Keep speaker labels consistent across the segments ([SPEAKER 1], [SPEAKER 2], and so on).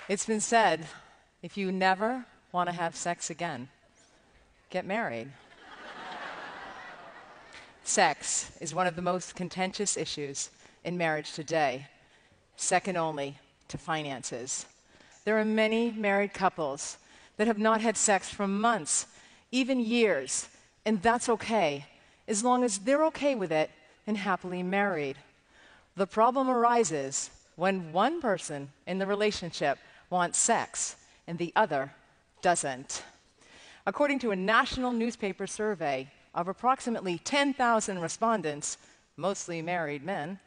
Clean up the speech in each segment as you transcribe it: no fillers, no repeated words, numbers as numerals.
[SPEAKER 1] It's been said, if you never want to have sex again, get married. Sex is one of the most contentious issues in marriage today, second only to finances. There are many married couples that have not had sex for months, even years, and that's okay, as long as they're okay with it and happily married. The problem arises when one person in the relationship wants sex and the other doesn't. According to a national newspaper survey of approximately 10,000 respondents, mostly married men,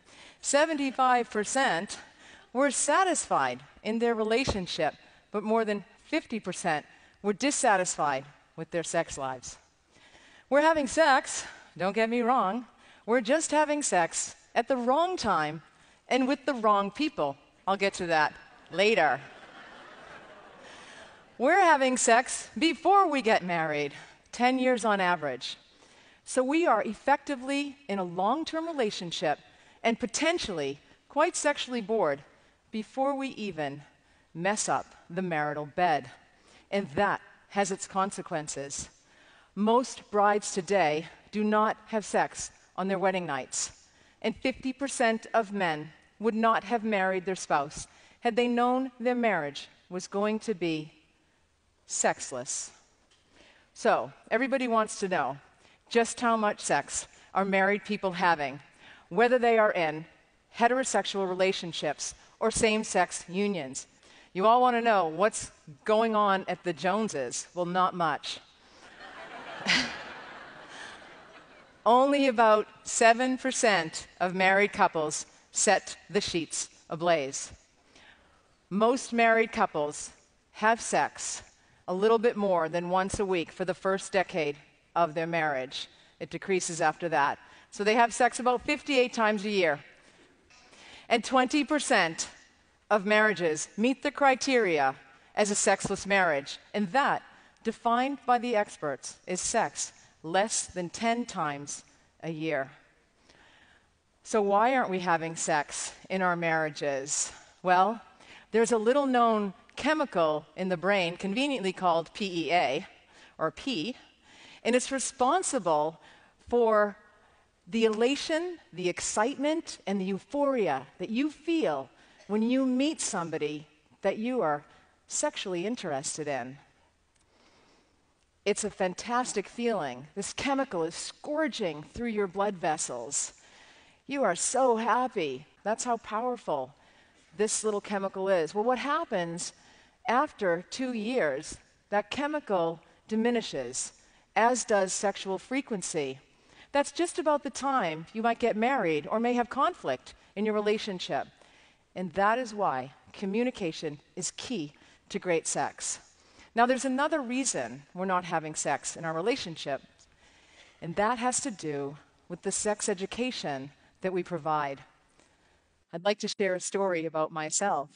[SPEAKER 1] 75% were satisfied in their relationship, but more than 50% were dissatisfied with their sex lives. We're having sex, don't get me wrong, we're just having sex at the wrong time and with the wrong people. I'll get to that later. We're having sex before we get married, 10 years on average. So we are effectively in a long-term relationship and potentially quite sexually bored before we even mess up the marital bed. And that has its consequences. Most brides today do not have sex on their wedding nights, and 50% of men would not have married their spouse had they known their marriage was going to be sexless. So, everybody wants to know just how much sex are married people having, whether they are in heterosexual relationships or same-sex unions. You all want to know what's going on at the Joneses. Well, not much. Only about 7% of married couples set the sheets ablaze. Most married couples have sex a little bit more than once a week for the first decade of their marriage. It decreases after that. So they have sex about 58 times a year. And 20% of marriages meet the criteria as a sexless marriage. And that, defined by the experts, is sex less than 10 times a year. So why aren't we having sex in our marriages? Well, there's a little-known chemical in the brain, conveniently called PEA, or P, and it's responsible for the elation, the excitement, and the euphoria that you feel when you meet somebody that you are sexually interested in. It's a fantastic feeling. This chemical is scourging through your blood vessels. You are so happy. That's how powerful this little chemical is. Well, what happens after 2 years, that chemical diminishes, as does sexual frequency. That's just about the time you might get married or may have conflict in your relationship. And that is why communication is key to great sex. Now, there's another reason we're not having sex in our relationship, and that has to do with the sex education that we provide. I'd like to share a story about myself.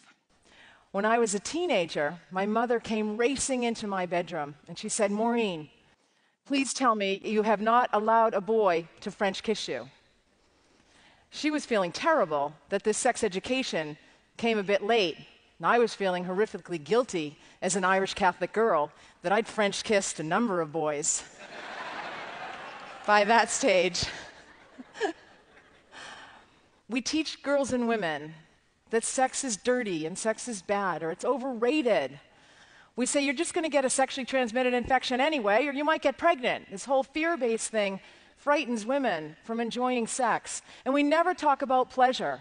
[SPEAKER 1] When I was a teenager, my mother came racing into my bedroom, and she said, "Maureen, please tell me you have not allowed a boy to French kiss you." She was feeling terrible that this sex education came a bit late, and I was feeling horrifically guilty as an Irish Catholic girl that I'd French kissed a number of boys by that stage. We teach girls and women that sex is dirty and sex is bad, or it's overrated. We say you're just going to get a sexually transmitted infection anyway, or you might get pregnant. This whole fear-based thing frightens women from enjoying sex. And we never talk about pleasure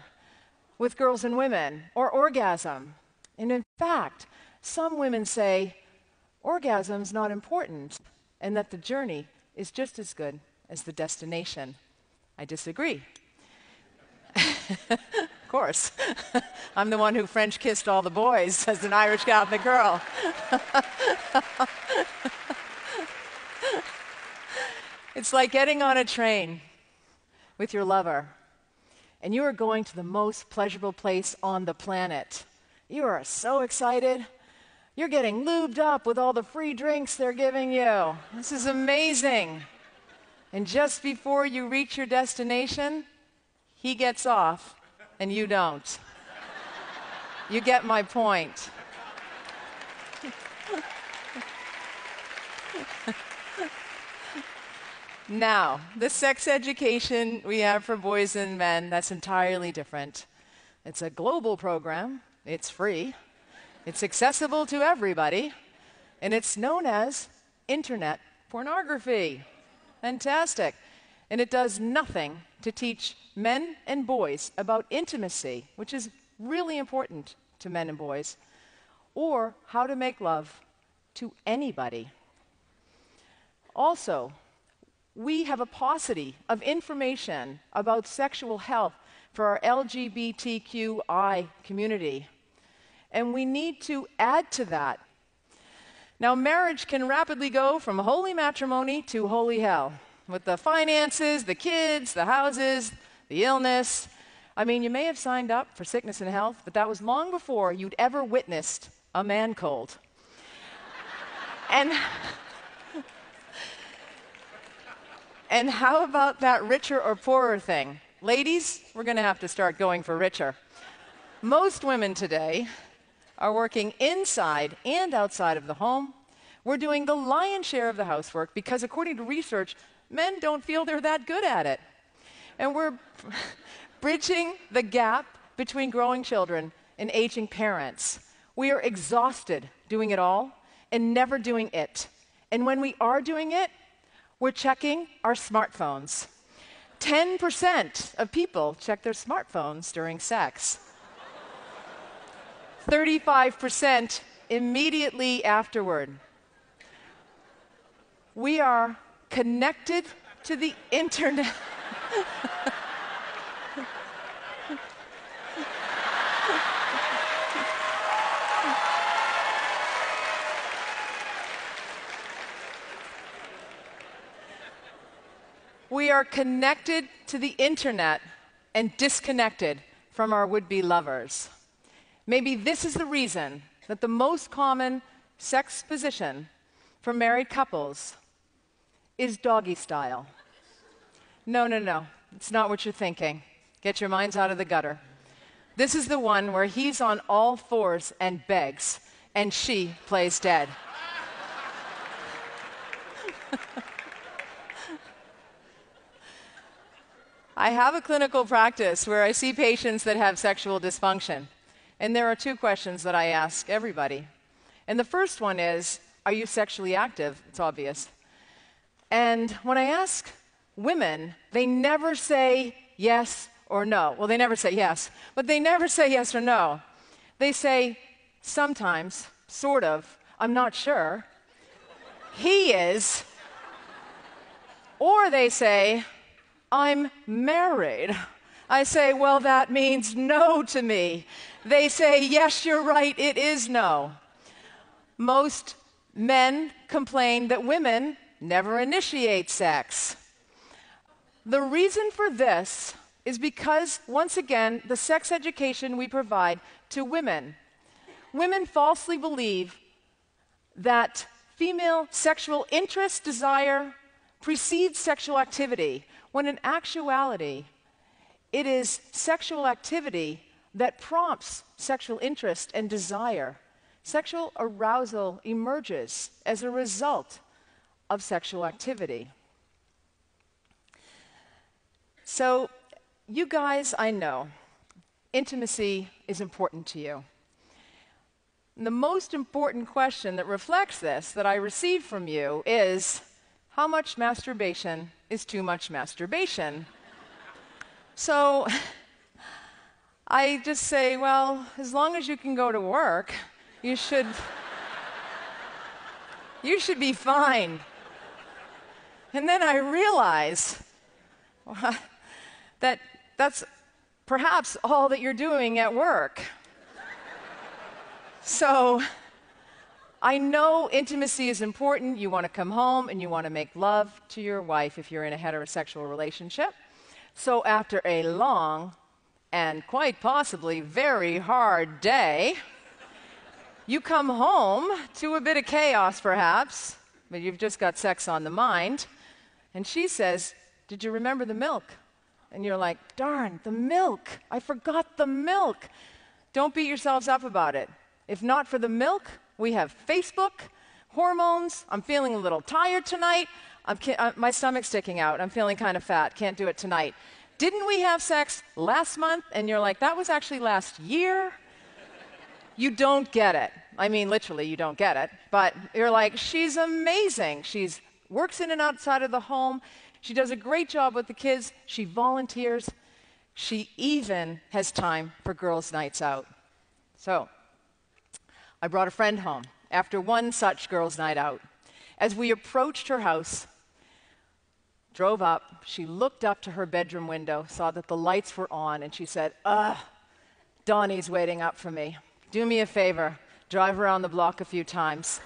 [SPEAKER 1] with girls and women, or orgasm. And in fact, some women say orgasm's not important, and that the journey is just as good as the destination. I disagree. Of course. I'm the one who French kissed all the boys as an Irish Catholic girl. It's like getting on a train with your lover, and you are going to the most pleasurable place on the planet. You are so excited. You're getting lubed up with all the free drinks they're giving you. This is amazing. And just before you reach your destination, he gets off and you don't. You get my point. Now, the sex education we have for boys and men, that's entirely different. It's a global program, it's free, it's accessible to everybody, and it's known as internet pornography. Fantastic. And it does nothing to teach men and boys about intimacy, which is really important to men and boys, or how to make love to anybody. Also, we have a paucity of information about sexual health for our LGBTQI community, and we need to add to that. Now, marriage can rapidly go from holy matrimony to holy hell, with the finances, the kids, the houses, the illness. I mean, you may have signed up for sickness and health, but that was long before you'd ever witnessed a man cold. And how about that richer or poorer thing? Ladies, we're going to have to start going for richer. Most women today are working inside and outside of the home. We're doing the lion's share of the housework because, according to research, men don't feel they're that good at it. And we're bridging the gap between growing children and aging parents. We are exhausted doing it all and never doing it. And when we are doing it, we're checking our smartphones. 10% of people check their smartphones during sex. 35% immediately afterward. We are connected to the internet. We are connected to the internet and disconnected from our would-be lovers. Maybe this is the reason that the most common sex position for married couples is doggy style. No, it's not what you're thinking. Get your minds out of the gutter. This is the one where he's on all fours and begs, and she plays dead. I have a clinical practice where I see patients that have sexual dysfunction. And there are two questions that I ask everybody. And the first one is, are you sexually active? It's obvious. And when I ask women, they never say yes or no. Well, they never say yes, but they never say yes or no. They say, sometimes, sort of, I'm not sure. He is. Or they say, I'm married. I say, well, that means no to me. They say, yes, you're right, it is no. Most men complain that women never initiate sex. The reason for this is because, once again, the sex education we provide to women. Women falsely believe that female sexual interest, desire, precedes sexual activity, when in actuality, it is sexual activity that prompts sexual interest and desire. Sexual arousal emerges as a result of sexual activity. So, you guys, I know, intimacy is important to you. And the most important question that reflects this that I received from you is, how much masturbation is too much masturbation? So I just say, well, as long as you can go to work, you should be fine. And then I realize that that's perhaps all that you're doing at work. So I know intimacy is important. You want to come home and you want to make love to your wife if you're in a heterosexual relationship. So after a long and quite possibly very hard day, you come home to a bit of chaos perhaps, but you've just got sex on the mind, and she says, did you remember the milk? And you're like, darn, the milk. I forgot the milk. Don't beat yourselves up about it. If not for the milk, We have Facebook, hormones. I'm feeling a little tired tonight. My stomach's sticking out. I'm feeling kind of fat. Can't do it tonight. Didn't we have sex last month? And you're like, that was actually last year? You don't get it. I mean, literally, you don't get it. But you're like, she's amazing. She works in and outside of the home. She does a great job with the kids. She volunteers. She even has time for girls' nights out. So I brought a friend home after one such girls' night out. As we approached her house, drove up, she looked up to her bedroom window, saw that the lights were on, and she said, Donnie's waiting up for me. Do me a favor, drive around the block a few times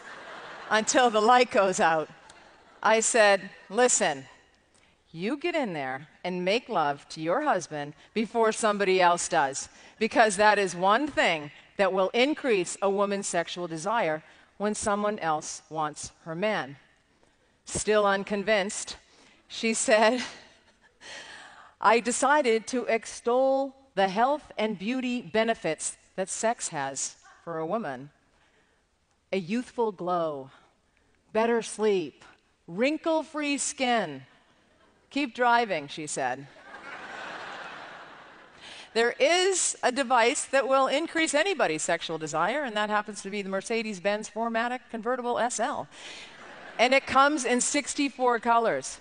[SPEAKER 1] until the light goes out. I said, listen, you get in there and make love to your husband before somebody else does, because that is one thing that will increase a woman's sexual desire when someone else wants her man. Still unconvinced, she said, I decided to extol the health and beauty benefits that sex has for a woman. A youthful glow, better sleep, wrinkle-free skin. Keep driving, she said. There is a device that will increase anybody's sexual desire, and that happens to be the Mercedes-Benz 4MATIC Convertible SL. And it comes in 64 colors.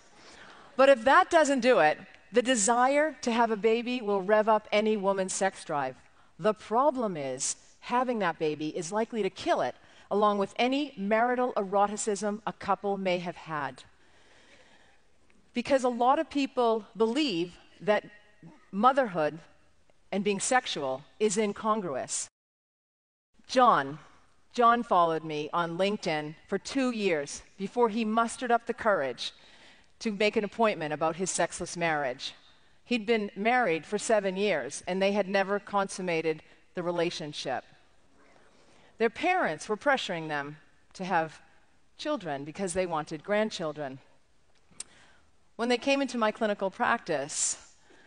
[SPEAKER 1] But if that doesn't do it, the desire to have a baby will rev up any woman's sex drive. The problem is, having that baby is likely to kill it, along with any marital eroticism a couple may have had. Because a lot of people believe that motherhood and being sexual is incongruous. John followed me on LinkedIn for 2 years before he mustered up the courage to make an appointment about his sexless marriage. He'd been married for 7 years, and they had never consummated the relationship. Their parents were pressuring them to have children because they wanted grandchildren. When they came into my clinical practice,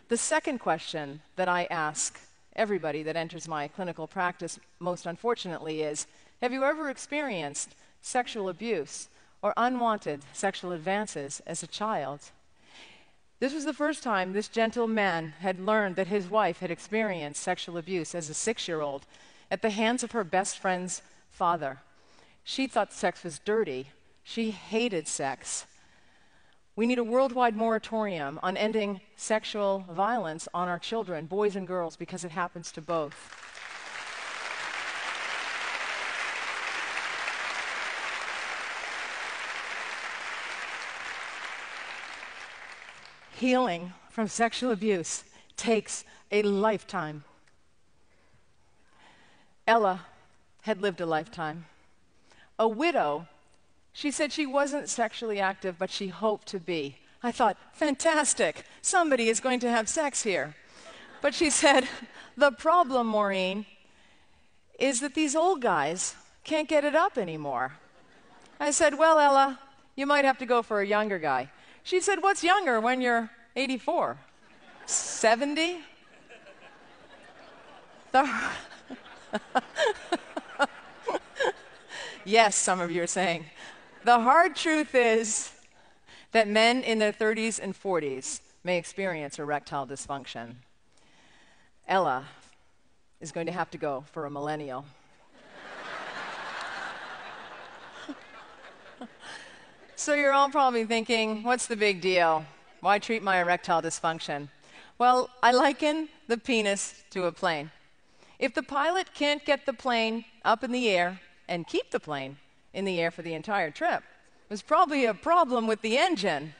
[SPEAKER 1] the second question that I ask everybody that enters my clinical practice, most unfortunately, is, have you ever experienced sexual abuse or unwanted sexual advances as a child? This was the first time this gentleman had learned that his wife had experienced sexual abuse as a 6-year-old at the hands of her best friend's father. She thought sex was dirty. She hated sex. We need a worldwide moratorium on ending sexual violence on our children, boys and girls, because it happens to both. Healing from sexual abuse takes a lifetime. Ella had lived a lifetime. A widow, she said she wasn't sexually active, but she hoped to be. I thought, fantastic, somebody is going to have sex here. But she said, the problem, Maureen, is that these old guys can't get it up anymore. I said, well, Ella, you might have to go for a younger guy. She said, what's younger when you're 84? 70? Yes, some of you are saying. The hard truth is that men in their 30s and 40s may experience erectile dysfunction. Ella is going to have to go for a millennial. So you're all probably thinking, what's the big deal? Why treat my erectile dysfunction? Well, I liken the penis to a plane. If the pilot can't get the plane up in the air and keep the plane in the air for the entire trip, there's probably a problem with the engine.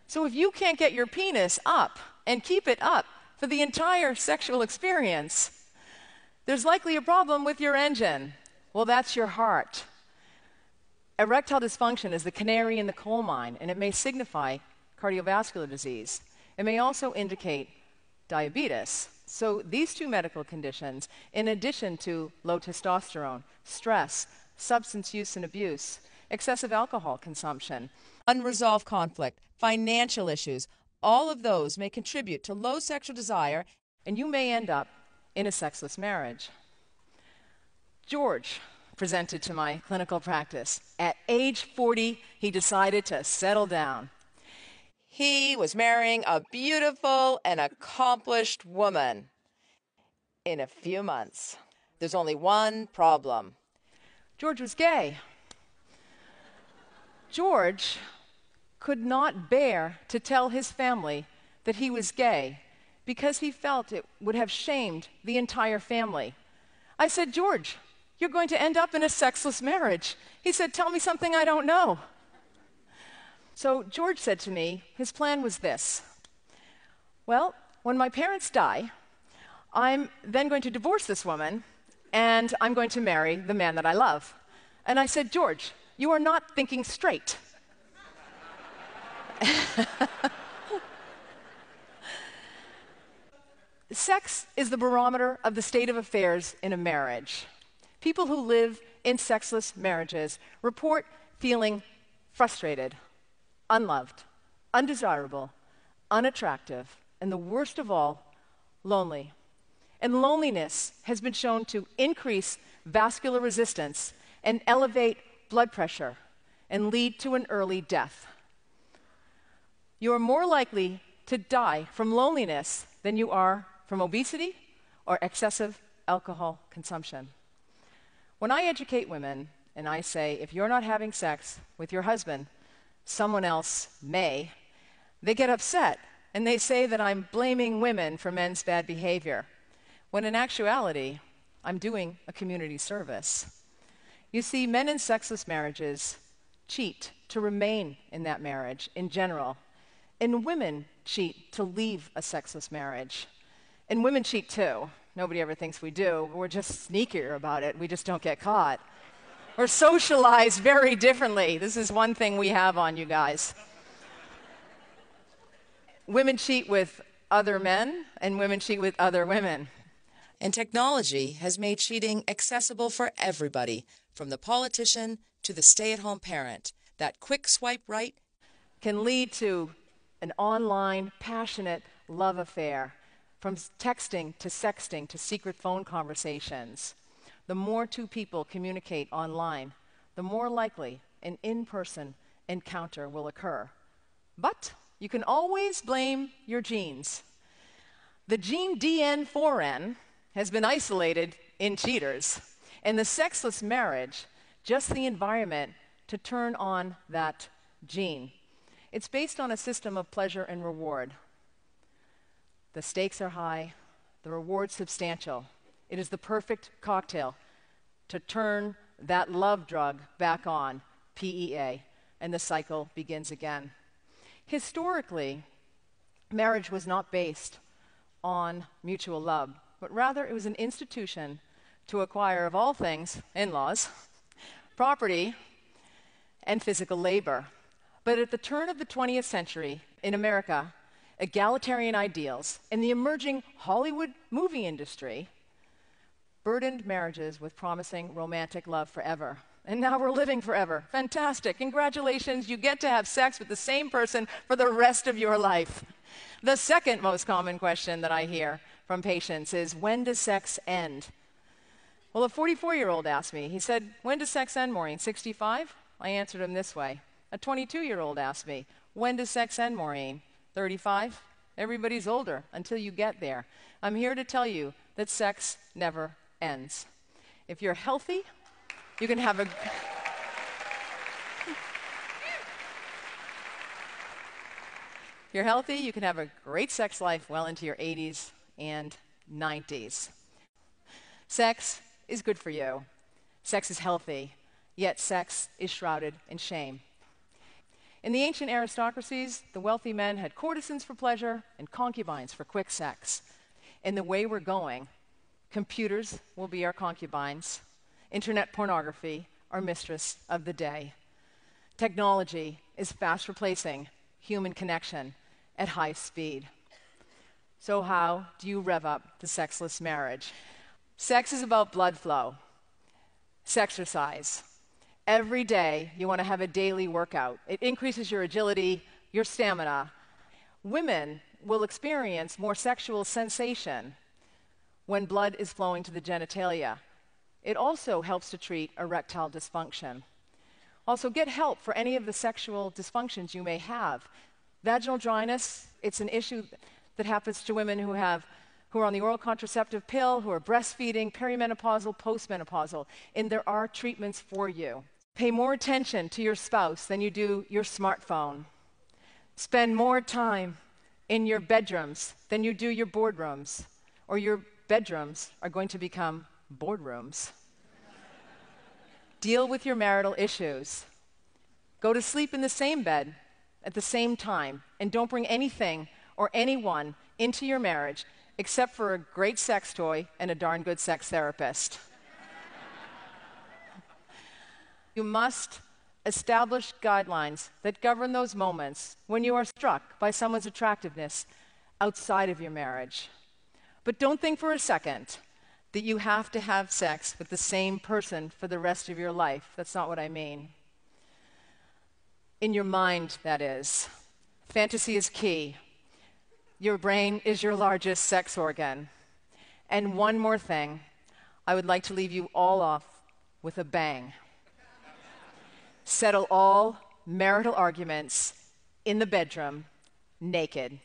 [SPEAKER 1] So if you can't get your penis up and keep it up for the entire sexual experience, there's likely a problem with your engine. Well, that's your heart. Erectile dysfunction is the canary in the coal mine, and it may signify cardiovascular disease. It may also indicate diabetes. So these two medical conditions, in addition to low testosterone, stress, substance use and abuse, excessive alcohol consumption, unresolved conflict, financial issues, all of those may contribute to low sexual desire, and you may end up in a sexless marriage. George presented to my clinical practice. At age 40, he decided to settle down. He was marrying a beautiful and accomplished woman in a few months. There's only one problem. George was gay. George could not bear to tell his family that he was gay because he felt it would have shamed the entire family. I said, George, you're going to end up in a sexless marriage. He said, tell me something I don't know. So George said to me, his plan was this. Well, when my parents die, I'm then going to divorce this woman, and I'm going to marry the man that I love. And I said, George, you are not thinking straight. Sex is the barometer of the state of affairs in a marriage. People who live in sexless marriages report feeling frustrated, unloved, undesirable, unattractive, and the worst of all, lonely. And loneliness has been shown to increase vascular resistance and elevate blood pressure and lead to an early death. You are more likely to die from loneliness than you are from obesity or excessive alcohol consumption. When I educate women and I say, if you're not having sex with your husband, someone else may, they get upset and they say that I'm blaming women for men's bad behavior, when in actuality, I'm doing a community service. You see, men in sexless marriages cheat to remain in that marriage in general, and women cheat to leave a sexless marriage. And women cheat too. Nobody ever thinks we do. We're just sneakier about it. We just don't get caught. We're socialized very differently. This is one thing we have on you guys. Women cheat with other men, and women cheat with other women. And technology has made cheating accessible for everybody, from the politician to the stay-at-home parent. That quick swipe right can lead to an online, passionate love affair, from texting to sexting to secret phone conversations. The more two people communicate online, the more likely an in-person encounter will occur. But you can always blame your genes. The gene DN4N has been isolated in cheaters, and the sexless marriage, just the environment to turn on that gene. It's based on a system of pleasure and reward. The stakes are high, the reward substantial. It is the perfect cocktail to turn that love drug back on, PEA, and the cycle begins again. Historically, marriage was not based on mutual love, but rather it was an institution to acquire, of all things, in-laws, property, and physical labor. But at the turn of the 20th century in America, egalitarian ideals and the emerging Hollywood movie industry burdened marriages with promising romantic love forever. And now we're living forever. Fantastic. Congratulations. You get to have sex with the same person for the rest of your life. The second most common question that I hear from patients is, when does sex end? Well, a 44-year-old asked me. He said, when does sex end, Maureen? 65? I answered him this way. A 22-year-old asked me, when does sex end, Maureen? 35? Everybody's older until you get there. I'm here to tell you that sex never ends. If you're healthy, you can have a... If you're healthy, you can have a great sex life well into your 80s and 90s. Sex is good for you. Sex is healthy, yet sex is shrouded in shame. In the ancient aristocracies, the wealthy men had courtesans for pleasure and concubines for quick sex. In the way we're going, computers will be our concubines, internet pornography our mistress of the day. Technology is fast replacing human connection at high speed. So how do you rev up the sexless marriage? Sex is about blood flow. Sexercise. Every day, you want to have a daily workout. It increases your agility, your stamina. Women will experience more sexual sensation when blood is flowing to the genitalia. It also helps to treat erectile dysfunction. Also, get help for any of the sexual dysfunctions you may have. Vaginal dryness, it's an issue that happens to women who are on the oral contraceptive pill, who are breastfeeding, perimenopausal, postmenopausal, and there are treatments for you. Pay more attention to your spouse than you do your smartphone. Spend more time in your bedrooms than you do your boardrooms, or your bedrooms are going to become boardrooms. Deal with your marital issues. Go to sleep in the same bed at the same time, and don't bring anything or anyone into your marriage except for a great sex toy and a darn good sex therapist. You must establish guidelines that govern those moments when you are struck by someone's attractiveness outside of your marriage. But don't think for a second that you have to have sex with the same person for the rest of your life. That's not what I mean. In your mind, that is. Fantasy is key. Your brain is your largest sex organ. And one more thing, I would like to leave you all off with a bang. Settle all marital arguments in the bedroom naked.